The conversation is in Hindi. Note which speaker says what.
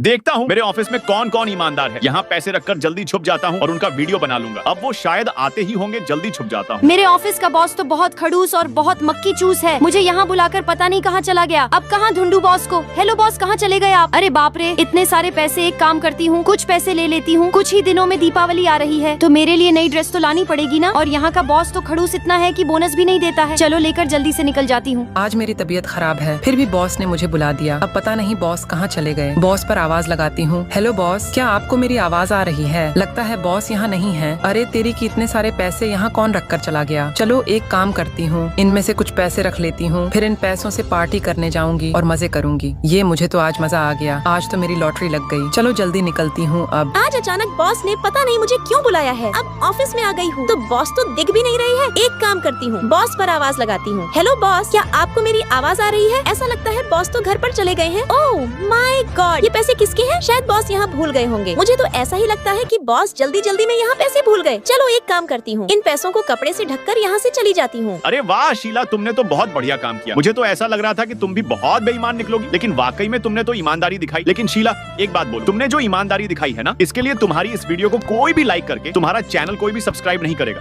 Speaker 1: देखता हूँ मेरे ऑफिस में कौन कौन ईमानदार है। यहाँ पैसे रखकर जल्दी छुप जाता हूँ और उनका वीडियो बना लूंगा। अब वो शायद आते ही होंगे, जल्दी छुप जाता हूँ।
Speaker 2: मेरे ऑफिस का बॉस तो बहुत खड़ूस और बहुत मक्की चूस है। मुझे यहाँ बुलाकर पता नहीं कहाँ चला गया। अब कहाँ ढूंढूं बॉस को। हेलो बॉस, कहाँ चले गए आप? अरे बाप रे, इतने सारे पैसे। एक काम करती हूँ, कुछ पैसे ले लेती हूँ। कुछ ही दिनों में दीपावली आ रही है तो मेरे लिए नई ड्रेस तो लानी पड़ेगी ना। और यहाँ का बॉस तो खड़ूस इतना है कि बोनस भी नहीं देता है। चलो लेकर जल्दी से निकल जाती हूँ।
Speaker 3: आज मेरी तबीयत खराब है, फिर भी बॉस ने मुझे बुला दिया। अब पता नहीं बॉस कहाँ चले गए। बॉस पर आवाज लगाती हूँ। हेलो बॉस, क्या आपको मेरी आवाज आ रही है? लगता है बॉस यहाँ नहीं है। अरे तेरी की इतने सारे पैसे यहाँ कौन रख कर चला गया? चलो एक काम करती हूँ, इनमें से कुछ पैसे रख लेती हूँ, फिर इन पैसों से पार्टी करने जाऊंगी और मजे करूंगी। ये मुझे तो आज मजा आ गया। आज तो मेरी लॉटरी लग गई। चलो जल्दी निकलती हूँ अब।
Speaker 4: आज अचानक बॉस ने पता नहीं मुझे क्यों बुलाया है। अब ऑफिस में आ गई हूँ तो बॉस तो दिख भी नहीं रही है। एक काम करती हूँ, बॉस पर आवाज लगाती हूँ। हेलो बॉस, क्या आपको मेरी आवाज आ रही है? ऐसा लगता है बॉस तो घर पर चले गए हैं। ओह माय गॉड, ये पैसे किसके हैं? शायद बॉस यहाँ भूल गए होंगे। मुझे तो ऐसा ही लगता है कि बॉस जल्दी जल्दी में यहाँ पैसे भूल गए। चलो एक काम करती हूँ, इन पैसों को कपड़े से ढककर यहाँ से चली जाती हूँ।
Speaker 1: अरे वाह शीला, तुमने तो बहुत बढ़िया काम किया। मुझे तो ऐसा लग रहा था कि तुम भी बहुत बेईमान निकलोगी, लेकिन वाकई में तुमने तो ईमानदारी दिखाई। लेकिन शीला एक बात बोलो, तुमने जो ईमानदारी दिखाई है ना, इसके लिए तुम्हारी इस वीडियो को कोई भी लाइक करके तुम्हारा चैनल कोई भी सब्सक्राइब नहीं करेगा।